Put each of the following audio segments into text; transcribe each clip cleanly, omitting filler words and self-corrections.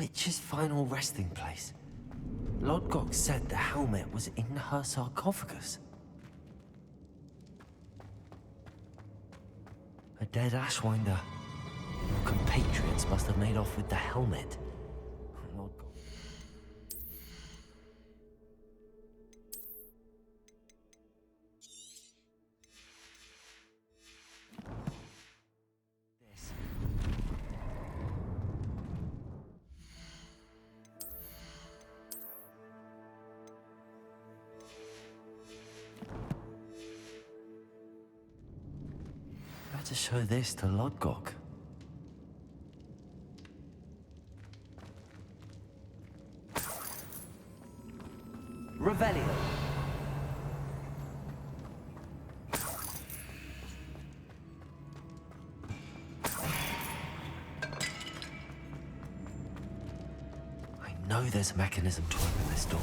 Witch's final resting place. Lodgok said the helmet was in her sarcophagus. A dead Ashwinder. Your compatriots must have made off with the helmet. Lodgok. To show this to Lodgok. Revelio. I know there's a mechanism to open this door.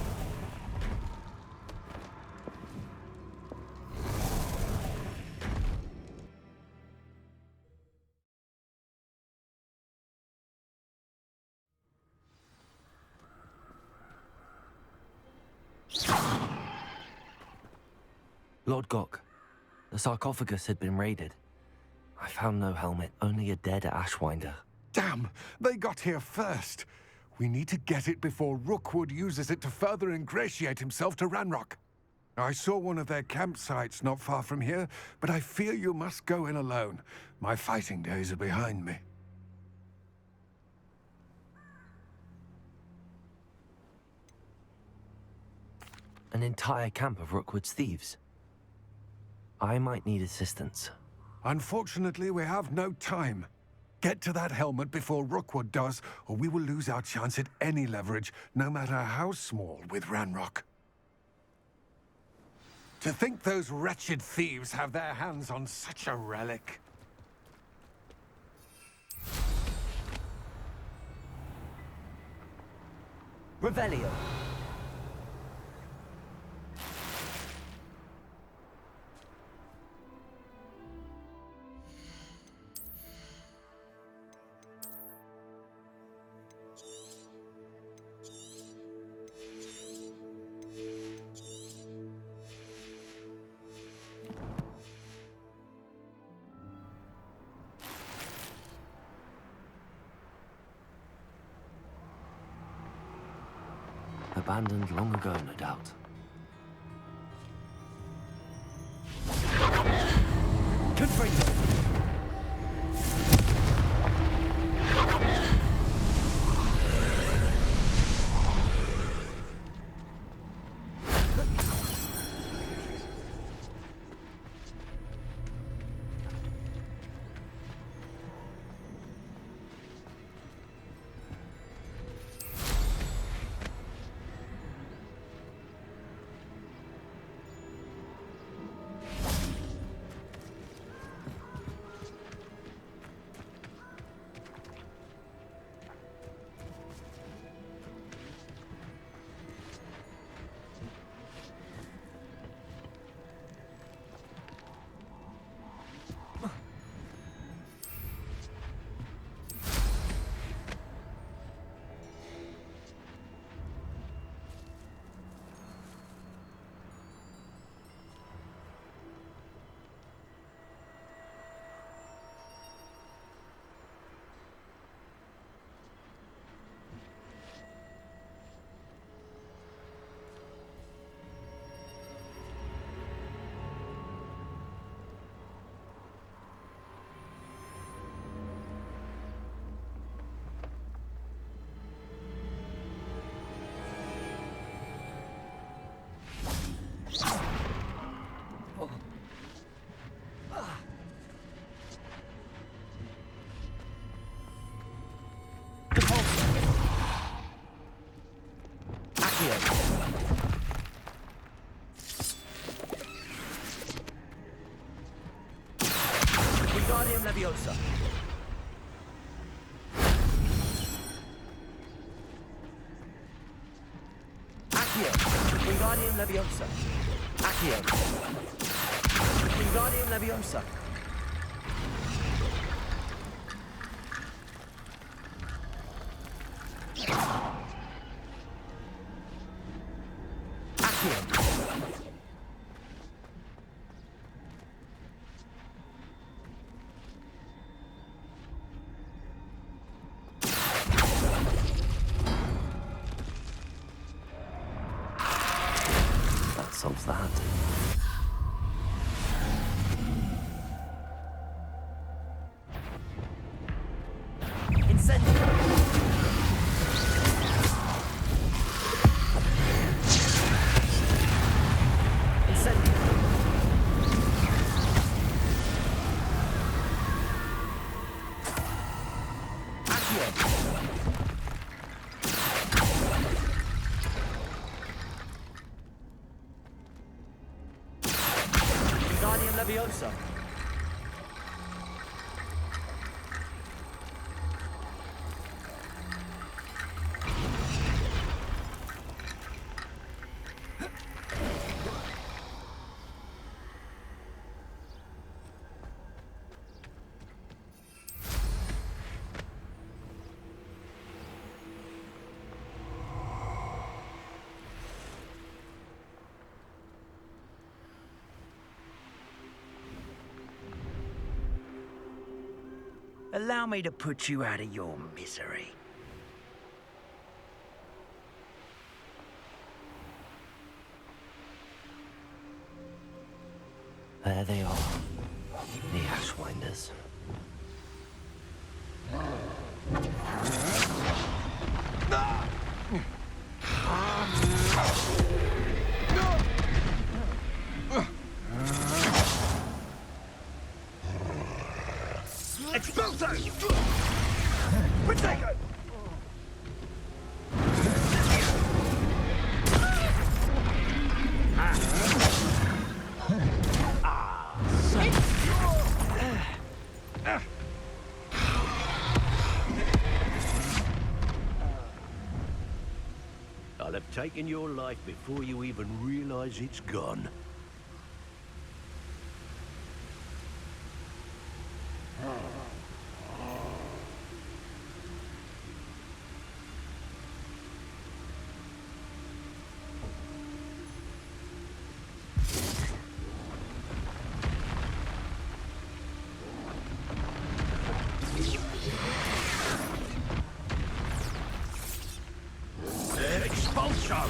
Lodgok, the sarcophagus had been raided. I found no helmet, only a dead Ashwinder. Damn! They got here first! We need to get it before Rookwood uses it to further ingratiate himself to Ranrock. I saw one of their campsites not far from here, but I fear you must go in alone. My fighting days are behind me. An entire camp of Rookwood's thieves. I might need assistance. Unfortunately, we have no time. Get to that helmet before Rookwood does, or we will lose our chance at any leverage, no matter how small, with Ranrock. To think those wretched thieves have their hands on such a relic. Revelio. Abandoned long ago, no doubt. Confringo! Wingardium Leviosa. Accio. Wingardium Leviosa. Accio. Wingardium Leviosa. solves that. Incendio! Leviosa. Allow me to put you out of your misery. There they are, the Ashwinders. Expulso! Protego! I'll have taken your life before you even realize it's gone. Expulso!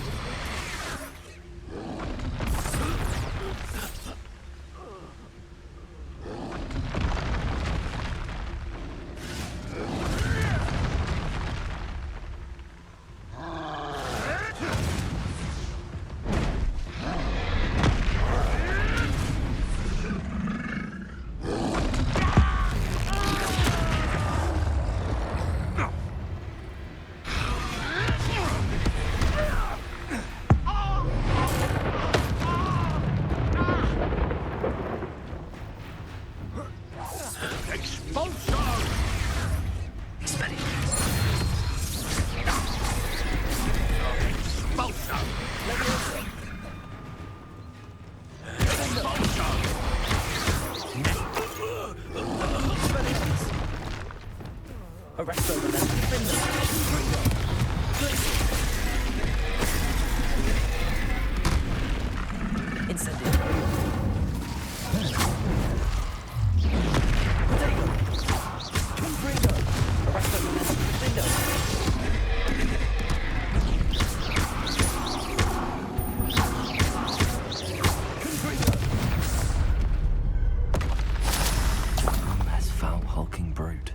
Arresto the defender. Incendio. Potato. Confringo. Arresto the defender. That's foul hulking brute.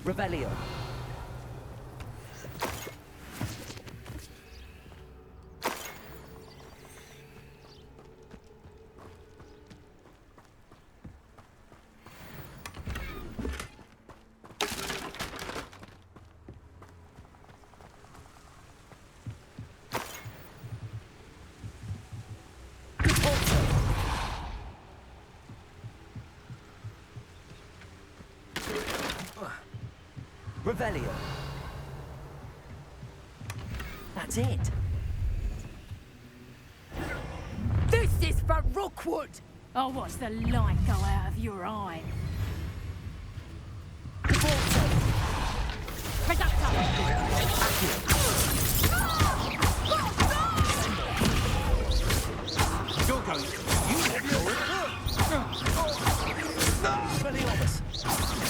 Revelio. Revelio. That's it. This is for Rookwood! I'll watch the light go out of your eye. Reductor! You're going to...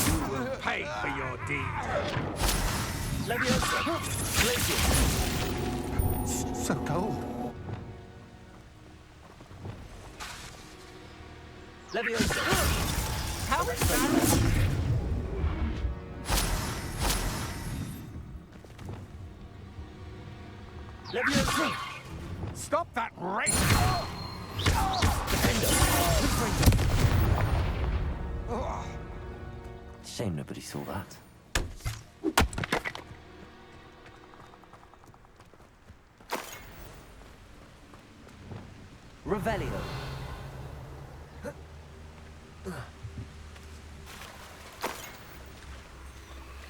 You will pay for your deed. Leviosa. Glacier. so cold. Leviosa! How is that? Leviosa! Stop that race! Shame nobody saw that. Revelio.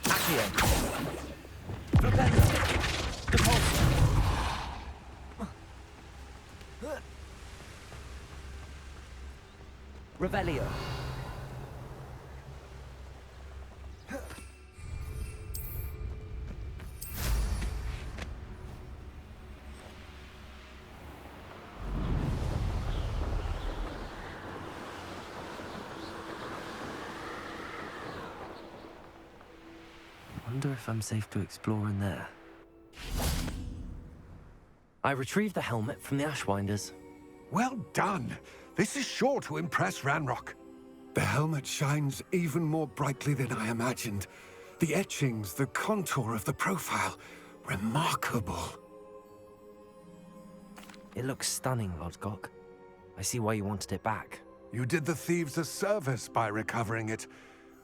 Accio. Flipendo. Depulso. Revelio. Wonder if I'm safe to explore in there. I retrieved the helmet from the Ashwinders. Well done. This is sure to impress Ranrock. The helmet shines even more brightly than I imagined. The etchings, the contour of the profile, remarkable. It looks stunning, Lodgok. I see why you wanted it back. You did the thieves a service by recovering it.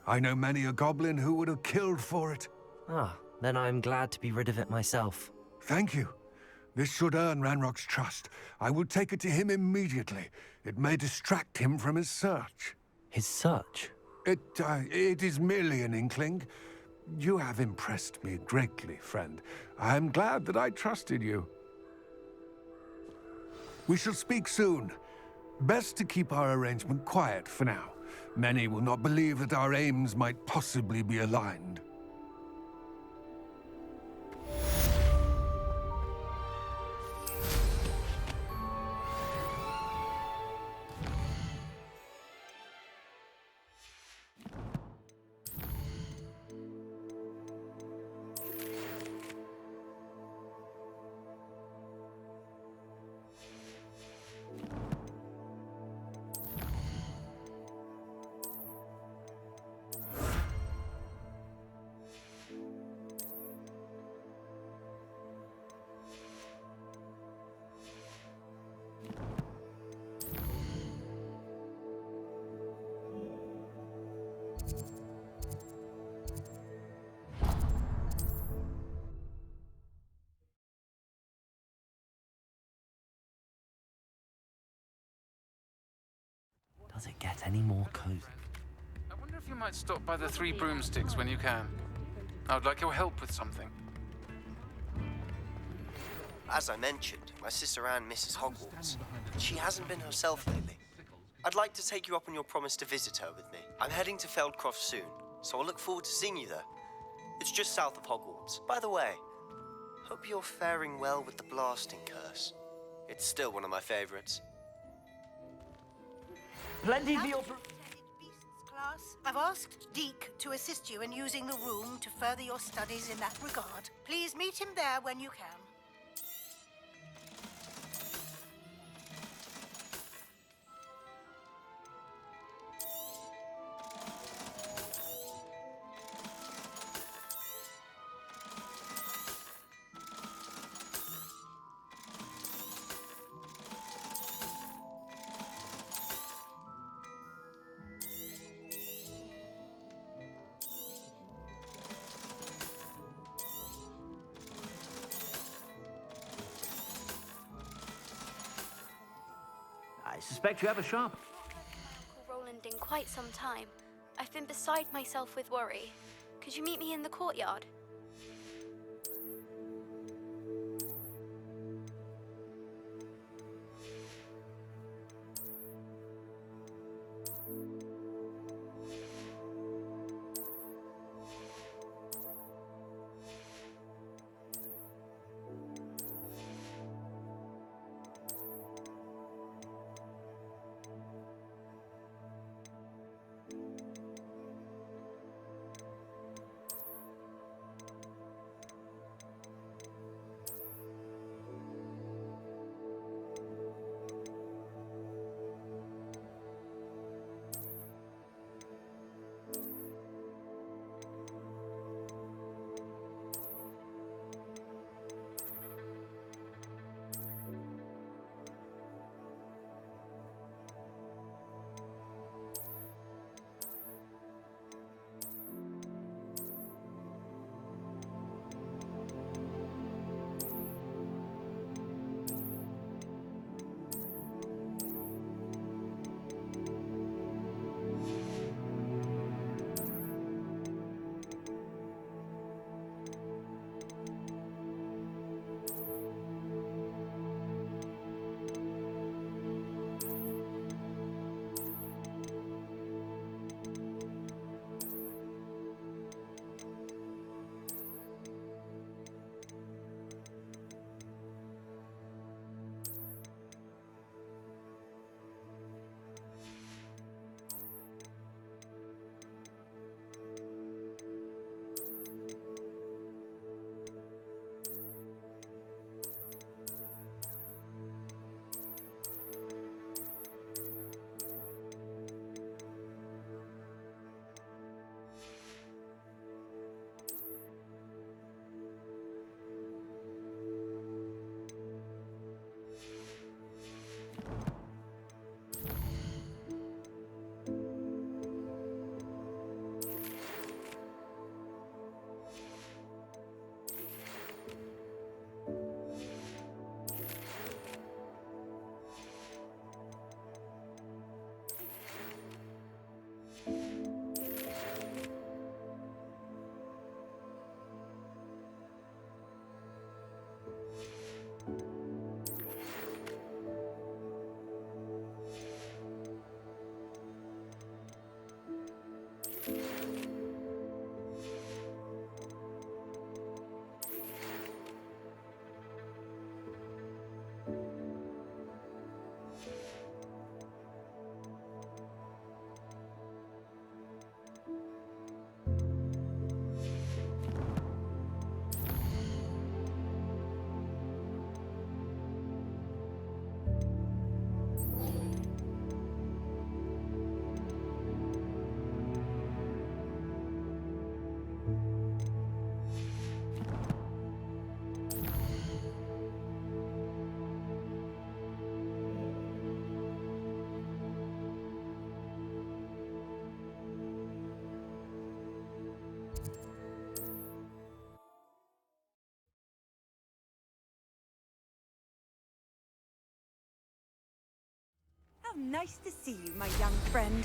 I know many a goblin who would have killed for it. Ah, then I'm glad to be rid of it myself. Thank you. This should earn Ranrock's trust. I will take it to him immediately. It may distract him from his search. His search? It is merely an inkling. You have impressed me greatly, friend. I am glad that I trusted you. We shall speak soon. Best to keep our arrangement quiet for now. Many will not believe that our aims might possibly be aligned. Does it get any more cozy? I wonder if you might stop by the Three Broomsticks when you can. I would like your help with something. As I mentioned, my sister Anne misses Hogwarts. She hasn't been herself lately. I'd like to take you up on your promise to visit her with me. I'm heading to Feldcroft soon, so I'll look forward to seeing you there. It's just south of Hogwarts. By the way, hope you're faring well with the blasting curse. It's still one of my favorites. Plenty for your... Beasts class. I've asked Deke to assist you in using the room to further your studies in that regard. Please meet him there when you can. I suspect you have a sharp... Uncle Roland in quite some time. I've been beside myself with worry. Could you meet me in the courtyard? nice to see you, my young friend.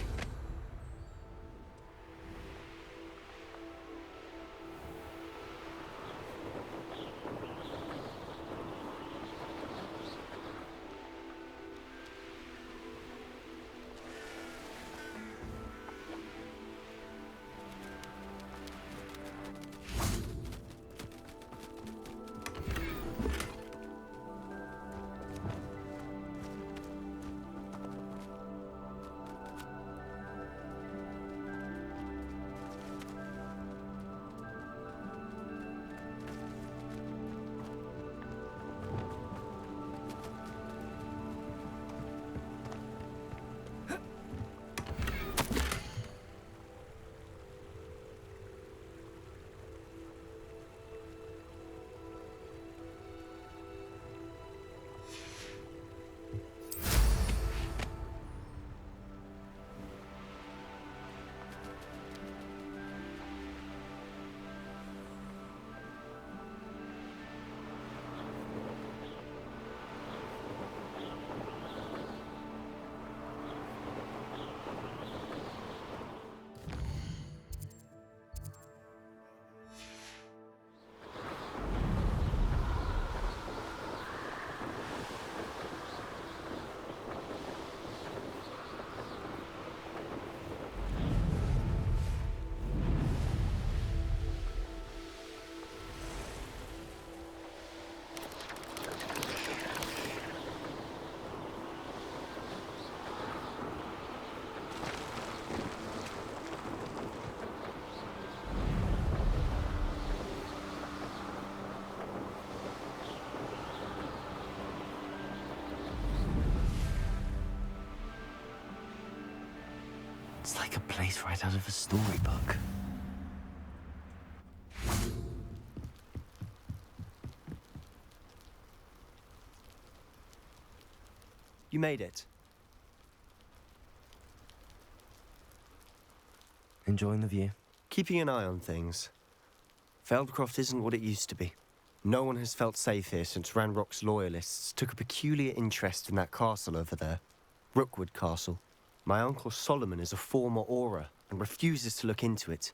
It's like a place right out of a storybook. You made it. Enjoying the view? Keeping an eye on things. Feldcroft isn't what it used to be. No one has felt safe here since Ranrock's loyalists took a peculiar interest in that castle over there. Rookwood Castle. My uncle Solomon is a former Auror and refuses to look into it,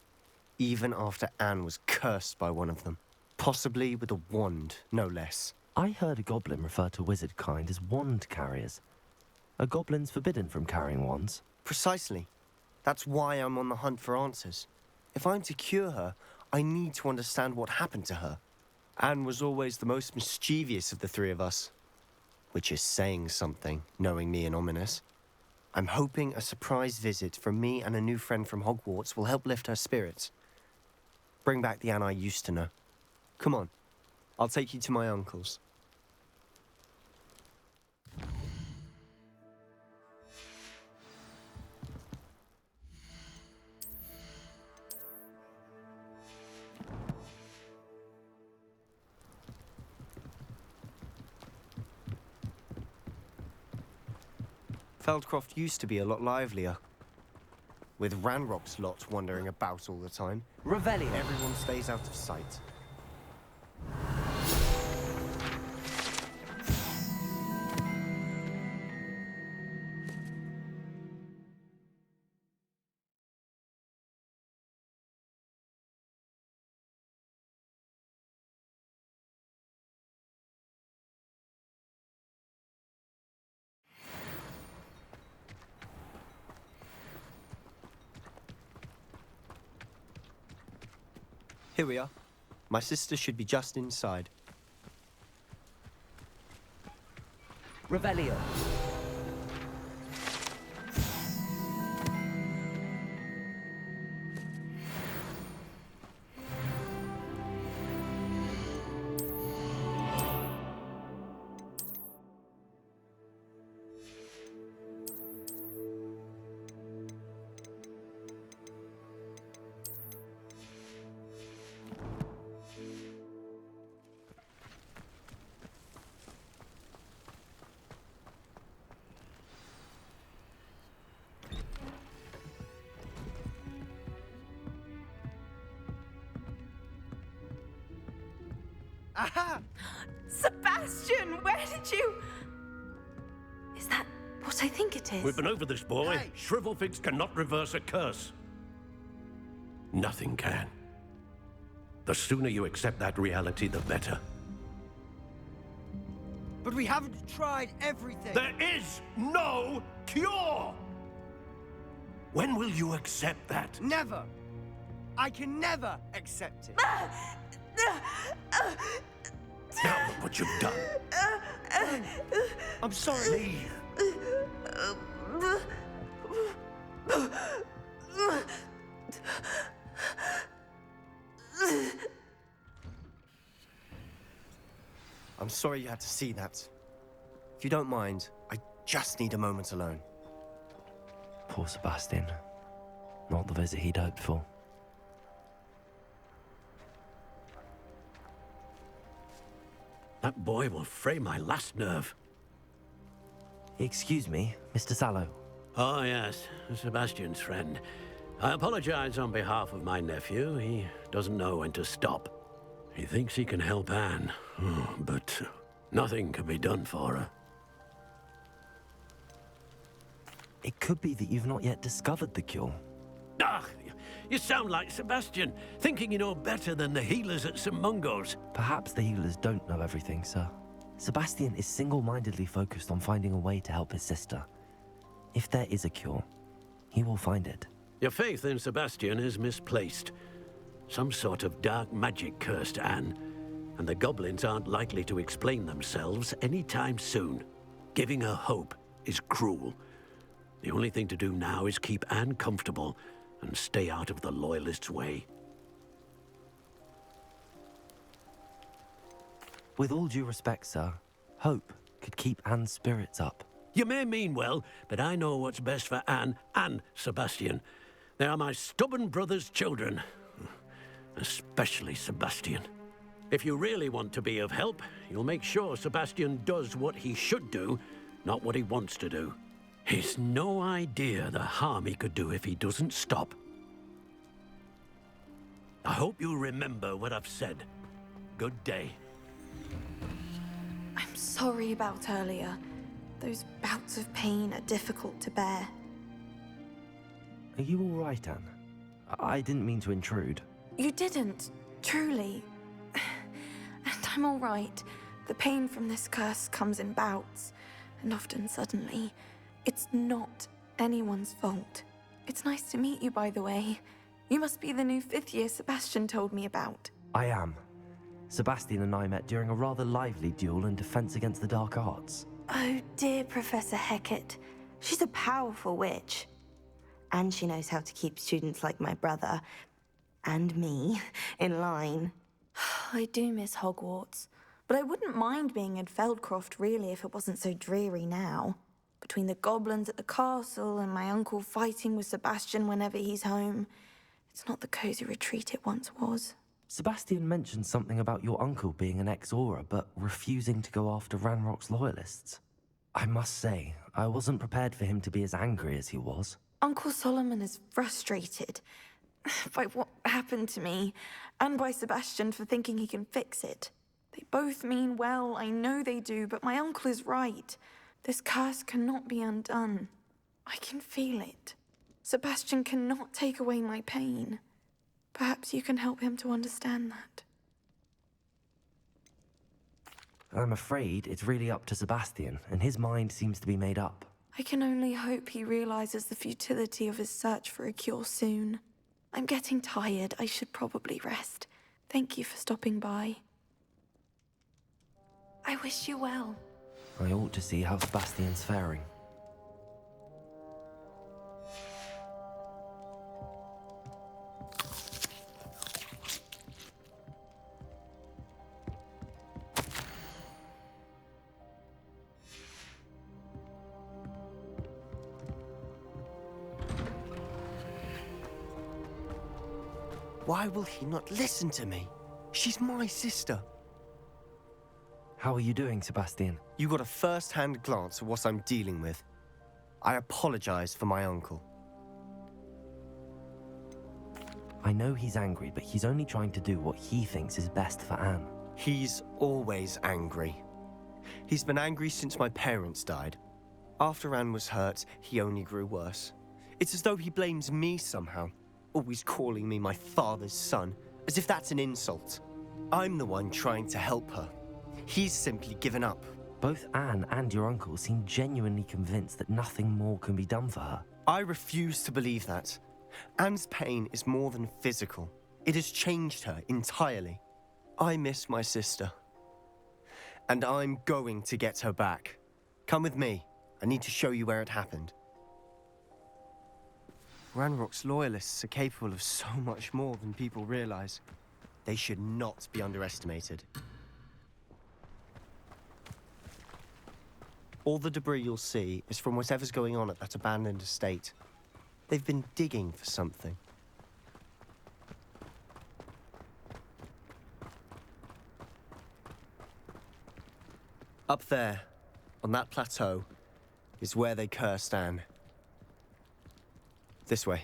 even after Anne was cursed by one of them. Possibly with a wand, no less. I heard a goblin refer to wizard kind as wand carriers. Are goblins forbidden from carrying wands? Precisely. That's why I'm on the hunt for answers. If I'm to cure her, I need to understand what happened to her. Anne was always the most mischievous of the three of us. Which is saying something, knowing me and Ominous. I'm hoping a surprise visit from me and a new friend from Hogwarts will help lift her spirits. Bring back the Anne I used to know. Come on, I'll take you to my uncle's. Feldcroft used to be a lot livelier. With Ranrock's lot wandering about all the time. Revelio. Everyone stays out of sight. Here we are. My sister should be just inside. Revelio. Aha! Sebastian, where did you... Is that what what I think it is. We've been over this, boy. Shrivelfigs cannot reverse a curse. Nothing can. The sooner you accept that reality, the better. But we haven't tried everything. There is no cure! When will you accept that? Never. I can never accept it. Now look what you've done. I'm sorry. I'm sorry you had to see that. If you don't mind, I just need a moment alone. Poor Sebastian. Not the visit he'd hoped for. That boy will fray my last nerve. Excuse me, Mr. Sallow. Oh, yes, Sebastian's friend. I apologize on behalf of my nephew. He doesn't know when to stop. He thinks he can help Anne, but nothing can be done for her. It could be that you've not yet discovered the cure. Ah, you sound like Sebastian, thinking you know better than the healers at St. Mungo's. Perhaps the healers don't know everything, sir. Sebastian is single-mindedly focused on finding a way to help his sister. If there is a cure, he will find it. Your faith in Sebastian is misplaced. Some sort of dark magic cursed Anne, and the goblins aren't likely to explain themselves anytime soon. Giving her hope is cruel. The only thing to do now is keep Anne comfortable and stay out of the Loyalists' way. With all due respect, sir, hope could keep Anne's spirits up. You may mean well, but I know what's best for Anne and Sebastian. They are my stubborn brother's children. Especially Sebastian. If you really want to be of help, you'll make sure Sebastian does what he should do, not what he wants to do. He's no idea the harm he could do if he doesn't stop. I hope you remember what I've said. Good day. I'm sorry about earlier. Those bouts of pain are difficult to bear. Are you all right, Anne? I didn't mean to intrude. You didn't, truly. And I'm all right. The pain from this curse comes in bouts, and often suddenly. It's not anyone's fault. It's nice to meet you, by the way. You must be the new 5th year Sebastian told me about. I am. Sebastian and I met during a rather lively duel in defense against the dark arts. Oh, dear Professor Hecat. She's a powerful witch. And she knows how to keep students like my brother, and me, in line. I do miss Hogwarts, but I wouldn't mind being in Feldcroft, really, if it wasn't so dreary now. Between the goblins at the castle and my uncle fighting with Sebastian whenever he's home, it's not the cozy retreat it once was. Sebastian mentioned something about your uncle being an ex-Auror, but refusing to go after Ranrock's loyalists. I must say, I wasn't prepared for him to be as angry as he was. Uncle Solomon is frustrated by what happened to me, and by Sebastian for thinking he can fix it. They both mean well, I know they do, but my uncle is right. This curse cannot be undone. I can feel it. Sebastian cannot take away my pain. Perhaps you can help him to understand that. I'm afraid it's really up to Sebastian, and his mind seems to be made up. I can only hope he realizes the futility of his search for a cure soon. I'm getting tired. I should probably rest. Thank you for stopping by. I wish you well. I ought to see how Sebastian's faring. Why will he not listen to me? She's my sister. How are you doing, Sebastian? You got a first-hand glance at what I'm dealing with. I apologize for my uncle. I know he's angry, but he's only trying to do what he thinks is best for Anne. He's always angry. He's been angry since my parents died. After Anne was hurt, he only grew worse. It's as though he blames me somehow, always calling me my father's son, as if that's an insult. I'm the one trying to help her. He's simply given up. Both Anne and your uncle seem genuinely convinced that nothing more can be done for her. I refuse to believe that. Anne's pain is more than physical. It has changed her entirely. I miss my sister. And I'm going to get her back. Come with me. I need to show you where it happened. Ranrock's loyalists are capable of so much more than people realize. They should not be underestimated. All the debris you'll see is from whatever's going on at that abandoned estate. They've been digging for something. Up there, on that plateau, is where they cursed Anne. This way.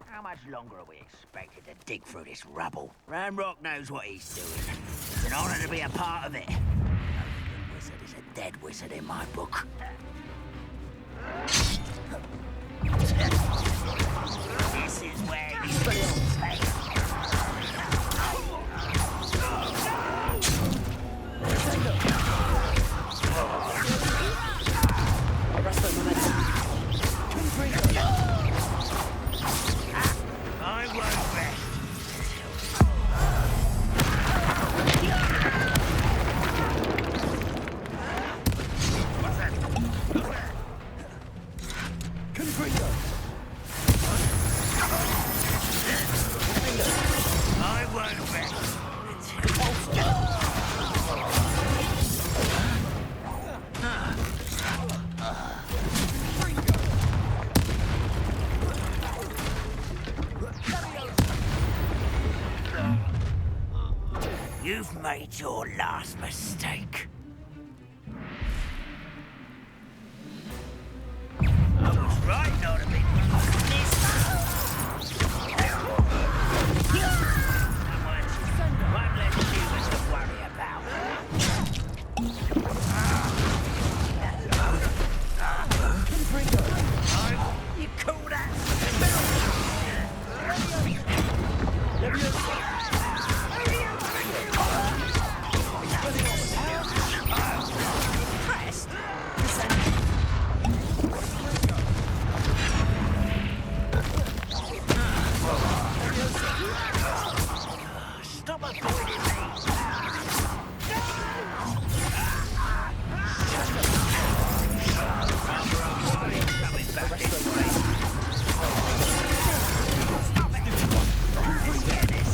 How much longer are we expected to dig through this rubble? Ranrock knows what he's doing. It's an honor to be a part of it. A wizard is a dead wizard in my book. This is where he belongs. I won't rest. I won't rest. You've made your last mistake. I was right not to be this. One less human to worry about. You call that? Stop avoiding me! Coming back this way. Stop it! Let's get this.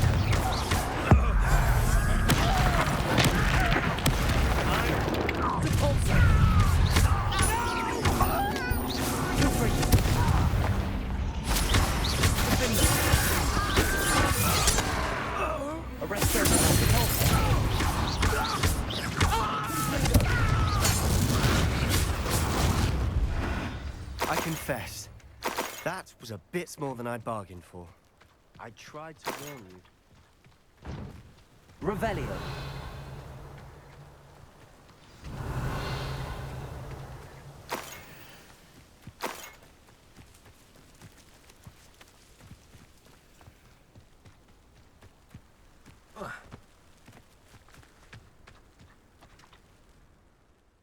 I confess, that was a bit more than I'd bargained for. I tried to warn you. Revelio.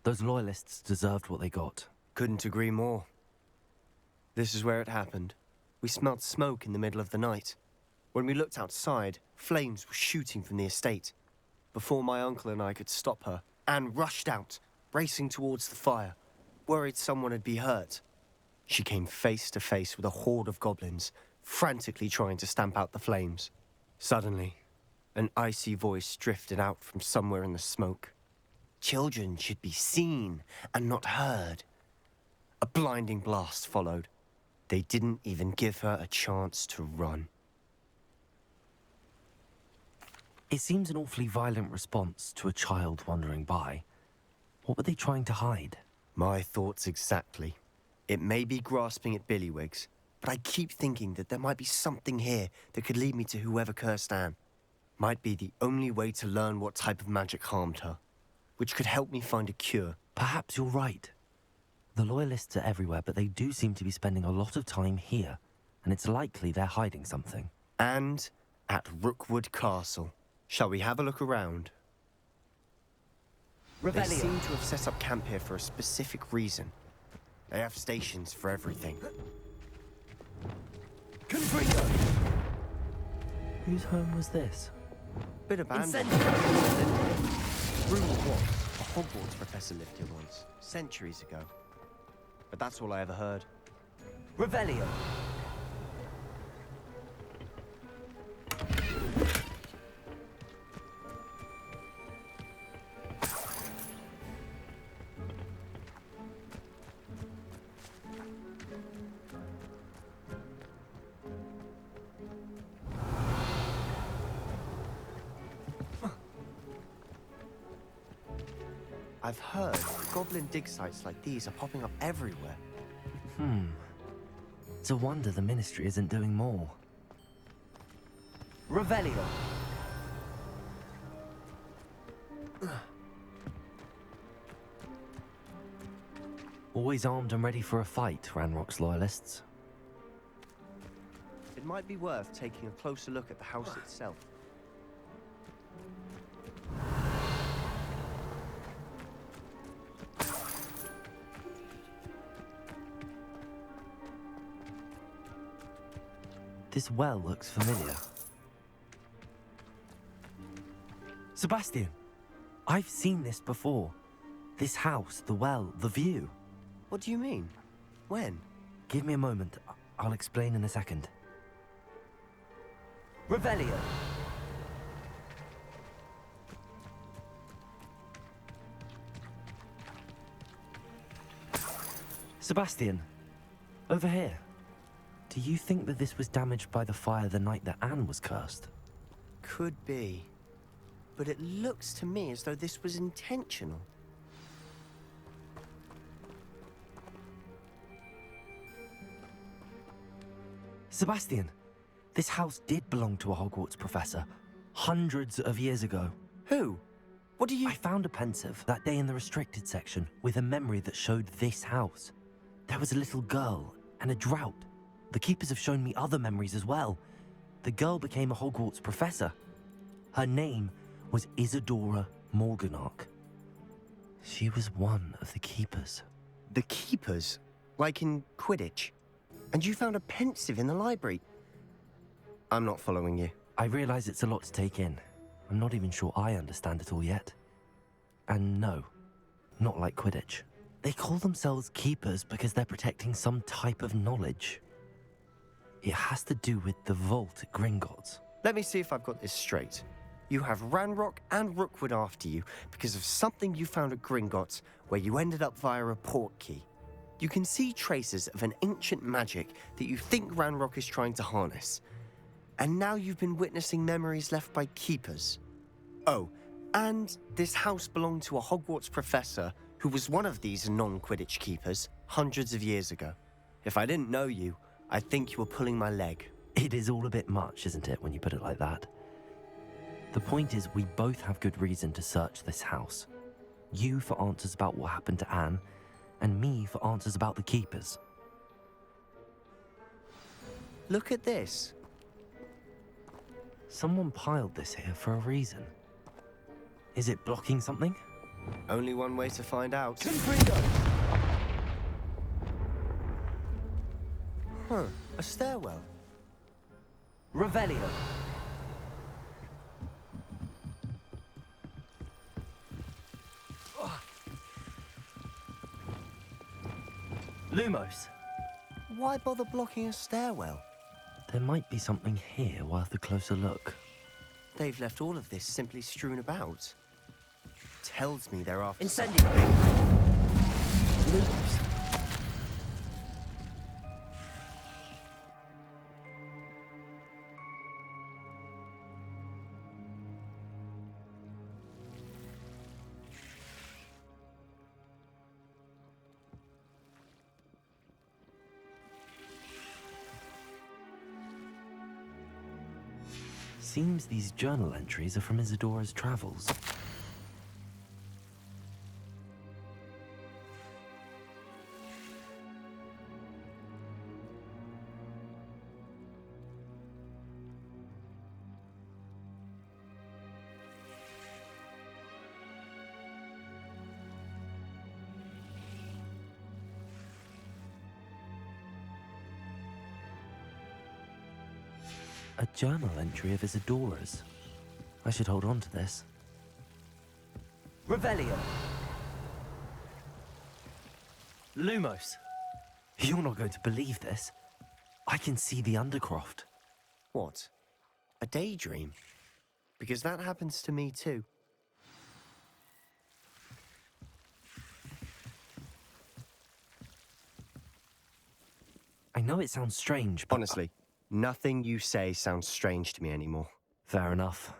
Those loyalists deserved what they got. Couldn't agree more. This is where it happened. We smelled smoke in the middle of the night. When we looked outside, flames were shooting from the estate. Before my uncle and I could stop her, Anne rushed out, racing towards the fire, worried someone had been hurt. She came face to face with a horde of goblins, frantically trying to stamp out the flames. Suddenly, an icy voice drifted out from somewhere in the smoke. Children should be seen and not heard. A blinding blast followed. They didn't even give her a chance to run. It seems an awfully violent response to a child wandering by. What were they trying to hide? My thoughts exactly. It may be grasping at Billywigs, but I keep thinking that there might be something here that could lead me to whoever cursed Anne. might be the only way to learn what type of magic harmed her, which could help me find a cure. Perhaps you're right. The Loyalists are everywhere, but they do seem to be spending a lot of time here, and it's likely they're hiding something. And at Rookwood Castle. Shall we have a look around? They seem to have set up camp here for a specific reason. They have stations for everything. Whose home was this? Bit abandoned. Rumour was a Hogwarts professor lived here once, centuries ago. But that's all I ever heard. Revelio. I've heard goblin dig sites like these are popping up everywhere. It's a wonder the Ministry isn't doing more. Revelio. Always armed and ready for a fight, Ranrock's Loyalists. It might be worth taking a closer look at the house itself. This well looks familiar. Sebastian, I've seen this before. This house, the well, the view. What do you mean? When? Give me a moment. I'll explain in a second. Revelio. Sebastian, over here. Do you think that this was damaged by the fire the night that Anne was cursed? Could be. But it looks to me as though this was intentional. Sebastian, this house did belong to a Hogwarts professor, hundreds of years ago. Who? What do you... I found a pensive that day in the restricted section with a memory that showed this house. There was a little girl and a drought. The keepers have shown me other memories as well. The girl became a Hogwarts professor. Her name was Isadora Morganach. She was one of the keepers. The keepers? Like in Quidditch? And you found a pensive in the library? I'm not following you. I realize it's a lot to take in. I'm not even sure I understand it all yet. And no, not like Quidditch. They call themselves keepers because they're protecting some type of knowledge. It has to do with the vault at Gringotts. Let me see if I've got this straight. You have Ranrock and Rookwood after you because of something you found at Gringotts where you ended up via a portkey. You can see traces of an ancient magic that you think Ranrock is trying to harness. And now you've been witnessing memories left by keepers. Oh, and this house belonged to a Hogwarts professor who was one of these non-Quidditch keepers hundreds of years ago. If I didn't know you, I'd think you were pulling my leg. It is all a bit much, isn't it, when you put it like that? The point is, we both have good reason to search this house. You for answers about what happened to Anne, and me for answers about the keepers. Look at this. Someone piled this here for a reason. Is it blocking something? Only one way to find out. Huh, a stairwell. Revelio. Lumos. Why bother blocking a stairwell? There might be something here worth a closer look. They've left all of this simply strewn about. Tells me they're after... Incendio! Lumos. Seems these journal entries are from Isadora's travels. A journal entry of Isadora's. I should hold on to this. Revelio! Lumos! You're not going to believe this. I can see the Undercroft. What? A daydream? Because that happens to me too. I know it sounds strange, but... Honestly, nothing you say sounds strange to me anymore. Fair enough.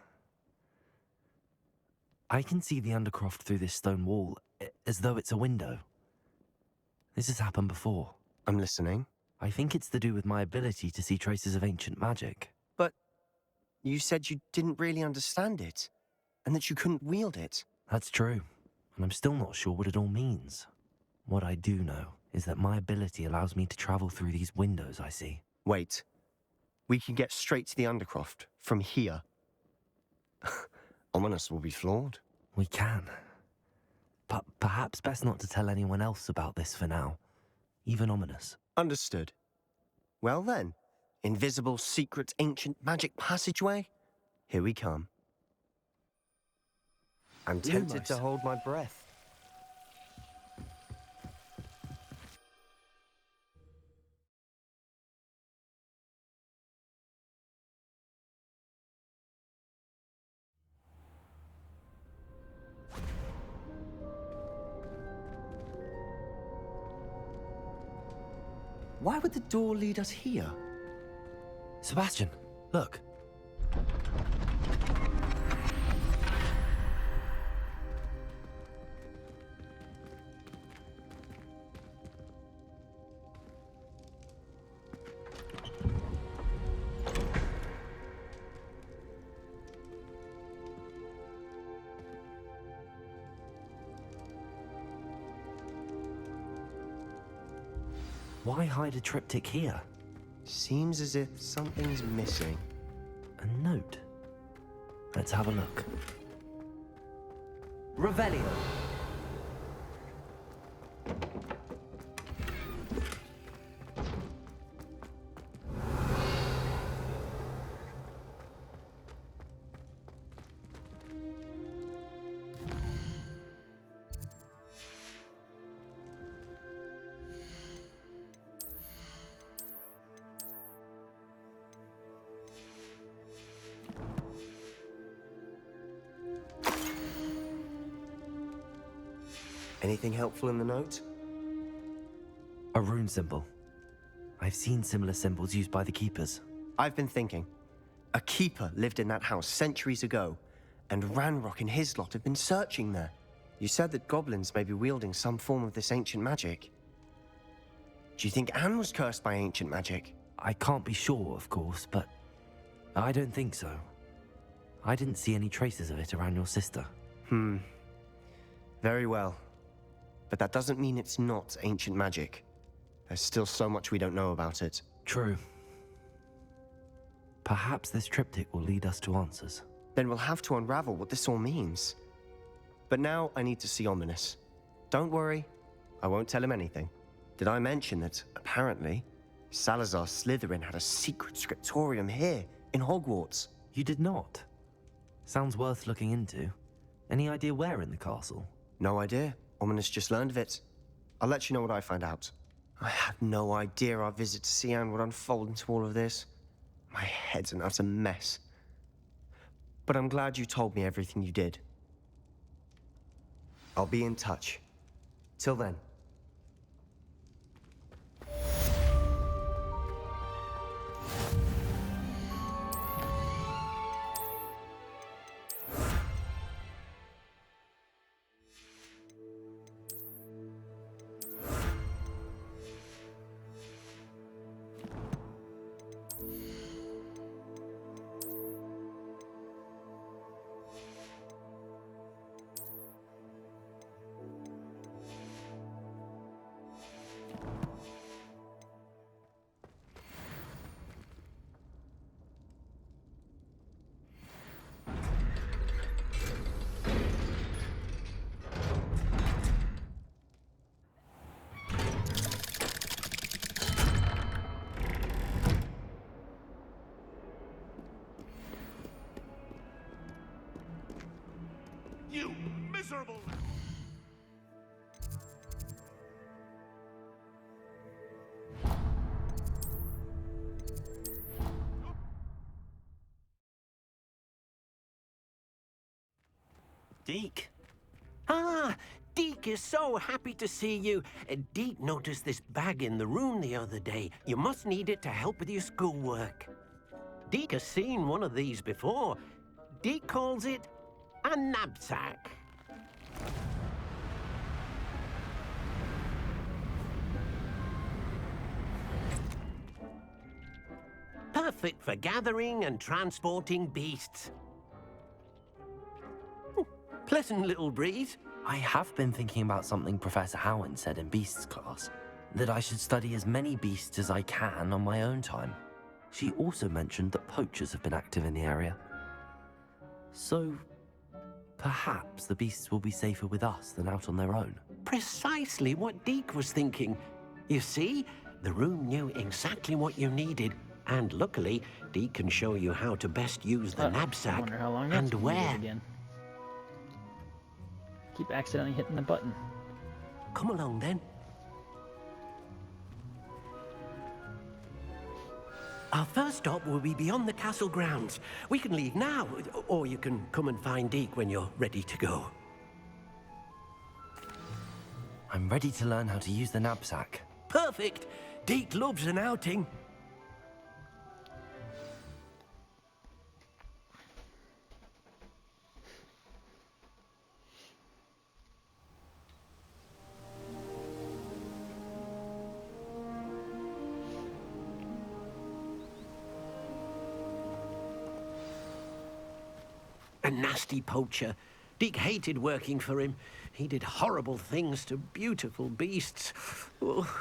I can see the Undercroft through this stone wall, as though it's a window. This has happened before. I'm listening. I think it's to do with my ability to see traces of ancient magic. But you said you didn't really understand it, and that you couldn't wield it. That's true, and I'm still not sure what it all means. What I do know is that my ability allows me to travel through these windows I see. Wait. We can get straight to the Undercroft from here. Ominous will be floored. We can. But perhaps best not to tell anyone else about this for now. Even Ominous. Understood. Well then, invisible, secret, ancient magic passageway? Here we come. I'm tempted to hold my breath. Why would the door lead us here? Sebastian, look. Why hide a triptych here? Seems as if something's missing. A note. Let's have a look. Revelio. Anything helpful in the note? A rune symbol. I've seen similar symbols used by the Keepers. I've been thinking. A Keeper lived in that house centuries ago, and Ranrock and his lot have been searching there. You said that goblins may be wielding some form of this ancient magic. Do you think Anne was cursed by ancient magic? I can't be sure, of course, but I don't think so. I didn't see any traces of it around your sister. Very well. But that doesn't mean it's not ancient magic. There's still so much we don't know about it. True. Perhaps this triptych will lead us to answers. Then we'll have to unravel what this all means. But now I need to see Ominous. Don't worry, I won't tell him anything. Did I mention that, apparently, Salazar Slytherin had a secret scriptorium here, in Hogwarts? You did not? Sounds worth looking into. Any idea where in the castle? No idea. Ominous just learned of it. I'll let you know what I find out. I had no idea our visit to Sian would unfold into all of this. My head's an utter mess. But I'm glad you told me everything you did. I'll be in touch. Till then. You miserable... Deke. Ah, Deke is so happy to see you. Deke noticed this bag in the room the other day. You must need it to help with your schoolwork. Deke has seen one of these before. Deke calls it a knapsack. Perfect for gathering and transporting beasts. Pleasant little breeze. I have been thinking about something Professor Howard said in Beasts class, that I should study as many beasts as I can on my own time. She also mentioned that poachers have been active in the area. So, perhaps the beasts will be safer with us than out on their own. Precisely what Deke was thinking. You see, the room knew exactly what you needed, and luckily, Deke can show you how to best use the knapsack I wonder how long and that's gonna be where. again. Keep accidentally hitting the button. Come along then. Our first stop will be beyond the castle grounds. We can leave now, or you can come and find Deke when you're ready to go. I'm ready to learn how to use the knapsack. Perfect! Deke loves an outing. A nasty poacher. Deke hated working for him. He did horrible things to beautiful beasts. Oh,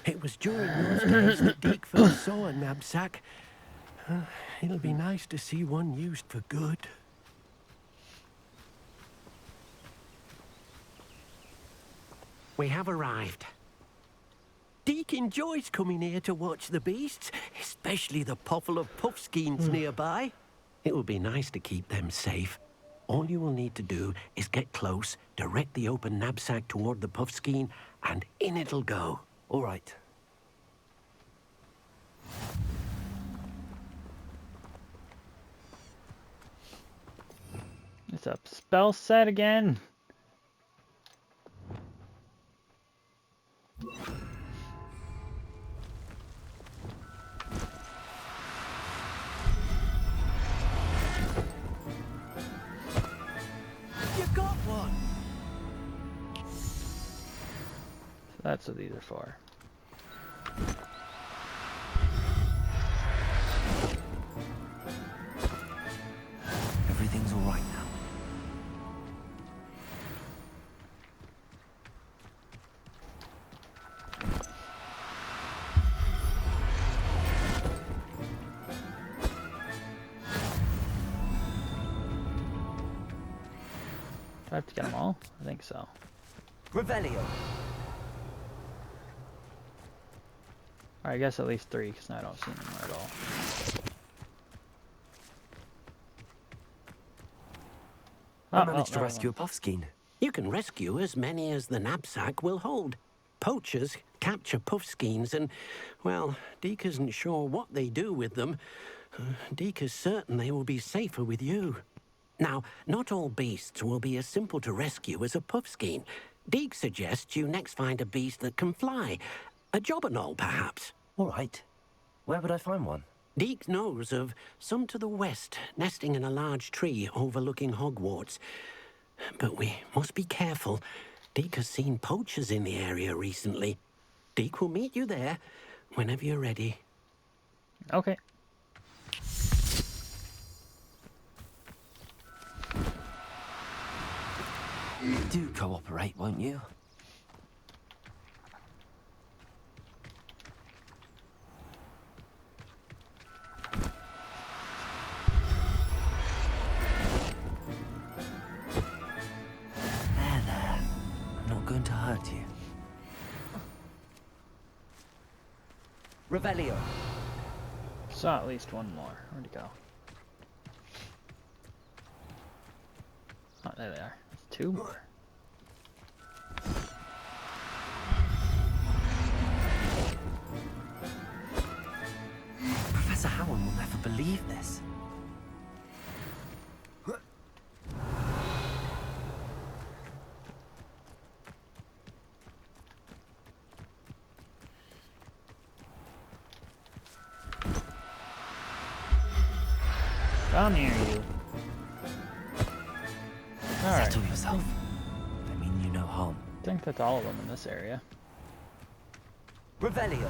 it was during those days that Deke first saw a knapsack. It'll be nice to see one used for good. We have arrived. Deke enjoys coming here to watch the beasts, especially the puffle of puffskeins nearby. It will be nice to keep them safe. All you will need to do is get close, direct the open knapsack toward the puffskein, and in it'll go. All right. It's a spell set again. You got one! So that's what these are for. Everything's all right now. Do I have to get them all? I think so. Revelio. Alright, I guess at least 3, because now I don't see them at all. I managed to rescue a puffskein. You can rescue as many as the knapsack will hold. Poachers capture puffskeins and, well, Deke isn't sure what they do with them. Deke is certain they will be safer with you. Now, not all beasts will be as simple to rescue as a puffskein. Deke suggests you next find a beast that can fly. A jobberknoll, perhaps. All right. Where would I find one? Deke knows of some to the west, nesting in a large tree overlooking Hogwarts. But we must be careful. Deke has seen poachers in the area recently. Deke will meet you there whenever you're ready. Okay. Do cooperate, won't you? There. I'm not going to hurt you. Revelio. Saw at least one more. Where'd he go? Oh, there they are. There's two more. Professor Howard will never believe this. Down near you. Alright. Settle yourself. I mean you no harm. I think that's all of them in this area. Revelio.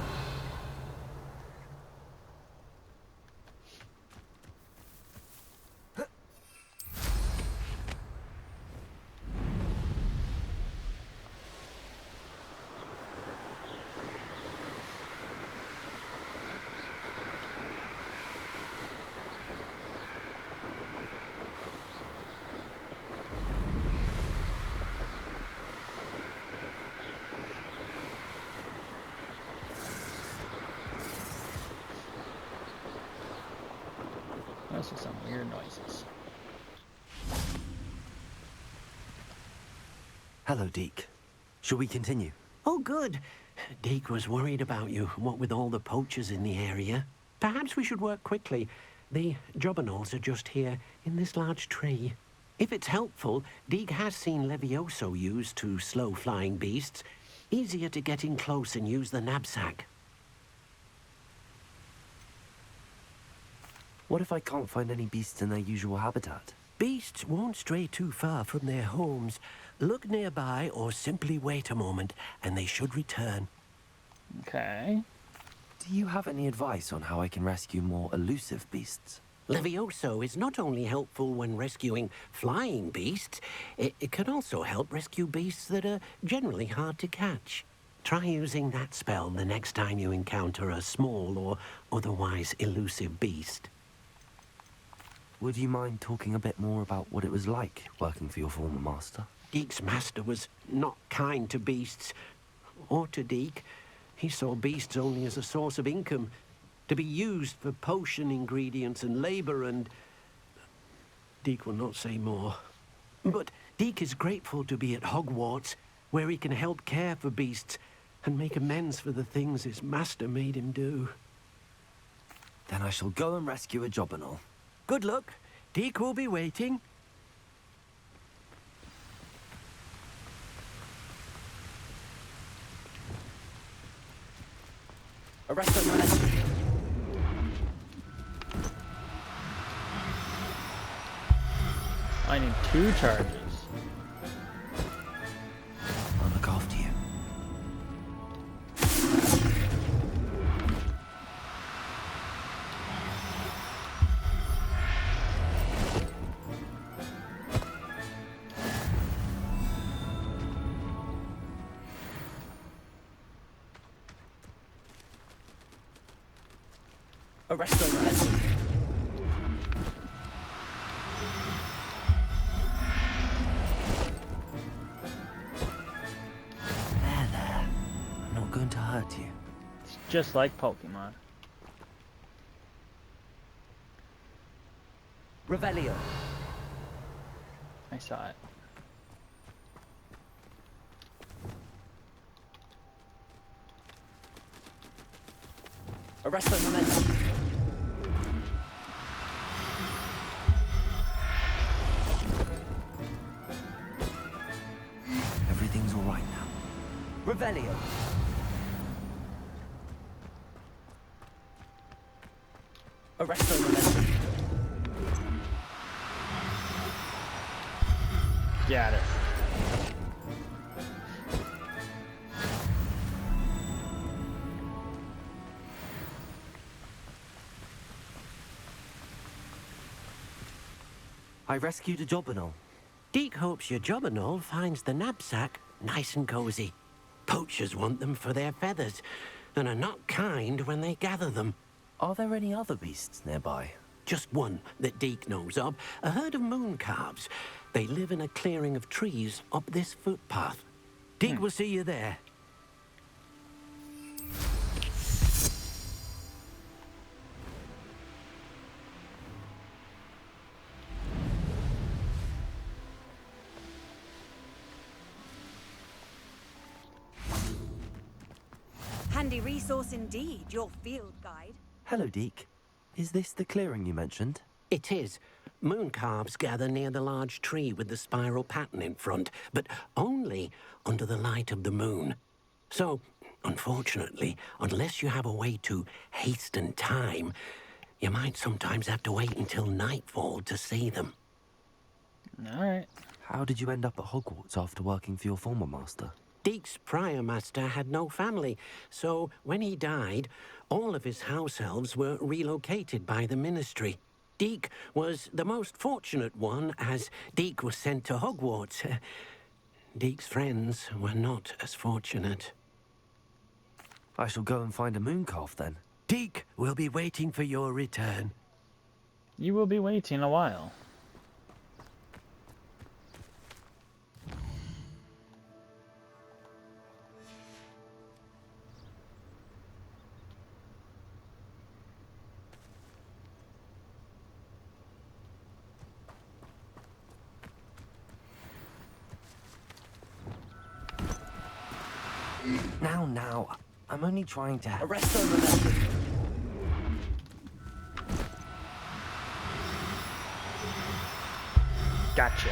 Those are some weird noises. Hello, Deke. Shall we continue? Oh, good. Deke was worried about you, what with all the poachers in the area. Perhaps we should work quickly. The jobberknolls are just here, in this large tree. If it's helpful, Deke has seen Levioso used to slow flying beasts. Easier to get in close and use the knapsack. What if I can't find any beasts in their usual habitat? Beasts won't stray too far from their homes. Look nearby or simply wait a moment, and they should return. Okay. Do you have any advice on how I can rescue more elusive beasts? Levioso is not only helpful when rescuing flying beasts, it can also help rescue beasts that are generally hard to catch. Try using that spell the next time you encounter a small or otherwise elusive beast. Would you mind talking a bit more about what it was like working for your former master? Deke's master was not kind to beasts, or to Deke. He saw beasts only as a source of income, to be used for potion ingredients and labor, and Deke will not say more. But Deke is grateful to be at Hogwarts, where he can help care for beasts and make amends for the things his master made him do. Then I shall go and rescue a jobberknoll. Good luck. Deke will be waiting. Arrest them, I need 2 charges. I'll look after you. Arrest them, arrest them. There. I'm not going to hurt you. It's just like Pokemon. Revelio. I saw it. Arrest them, momentum. Everything's all right now. Revelio. Arrest them, momentum. Got it. I rescued a jobberknoll. Deke hopes your jobberknoll finds the knapsack nice and cozy. Poachers want them for their feathers, and are not kind when they gather them. Are there any other beasts nearby? Just one that Deke knows of, a herd of moon calves. They live in a clearing of trees up this footpath. Deke will see you there. handy resource indeed, your field guide. Hello, Deke. Is this the clearing you mentioned? It is. Moon calves gather near the large tree with the spiral pattern in front, but only under the light of the moon. So, unfortunately, unless you have a way to hasten time, you might sometimes have to wait until nightfall to see them. Alright. How did you end up at Hogwarts after working for your former master? Deke's prior master had no family, so when he died, all of his house elves were relocated by the ministry. Deke was the most fortunate one, as Deke was sent to Hogwarts. Deke's friends were not as fortunate. I shall go and find a moon calf then. Deke will be waiting for your return. You will be waiting a while. Now, I'm only trying to arrest them. Gotcha.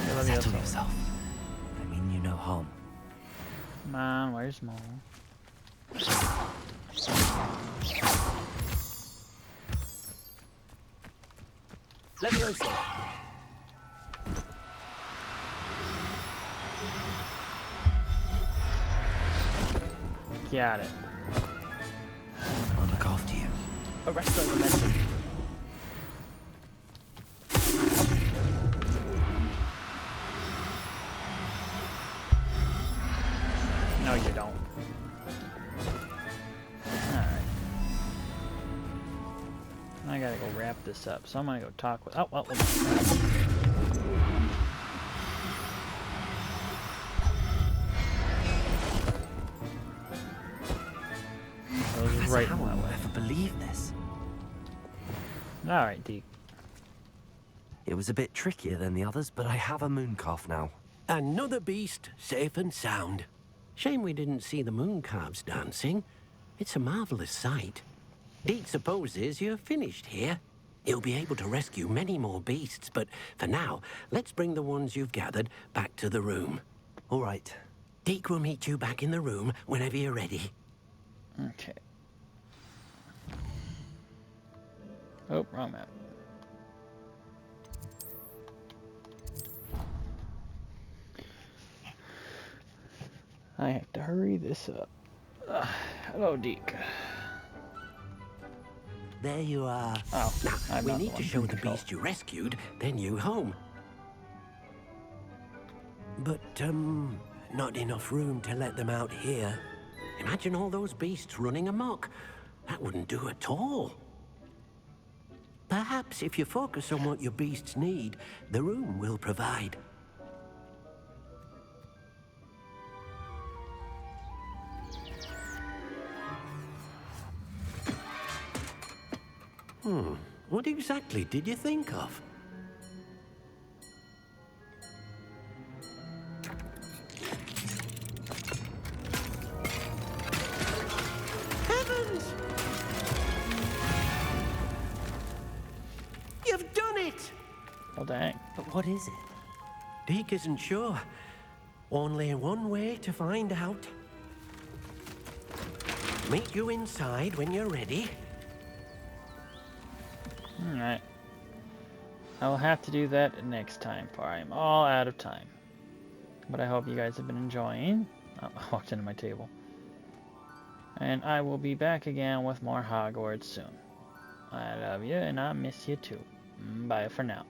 Settle yourself. I mean you no harm. Come on, where's Mo? Leviosa. Got it. I'll look after you. Arrest over medicine. No, you don't. Alright. I gotta go wrap this up, so I'm gonna go talk with. Oh, well, right. How will ever believe this? Alright, Deke. It was a bit trickier than the others, but I have a moon calf now. Another beast, safe and sound. Shame we didn't see the moon calves dancing. It's a marvelous sight. Deke supposes you're finished here. You'll be able to rescue many more beasts, but for now, let's bring the ones you've gathered back to the room. All right. Deke will meet you back in the room whenever you're ready. Okay. Oh, wrong map. I have to hurry this up. Hello, Deke. There you are. Oh, now, we need to show the beast you rescued, then you home. But, not enough room to let them out here. Imagine all those beasts running amok. That wouldn't do at all. Perhaps if you focus on what your beasts need, the room will provide. What exactly did you think of? Heavens! You've done it! Oh, dang. But what is it? Deke isn't sure. Only one way to find out. Meet you inside when you're ready. Alright. I'll have to do that next time, for I'm all out of time. But I hope you guys have been enjoying. Oh, I walked into my table. And I will be back again with more Hogwarts soon. I love you, and I miss you too. Bye for now.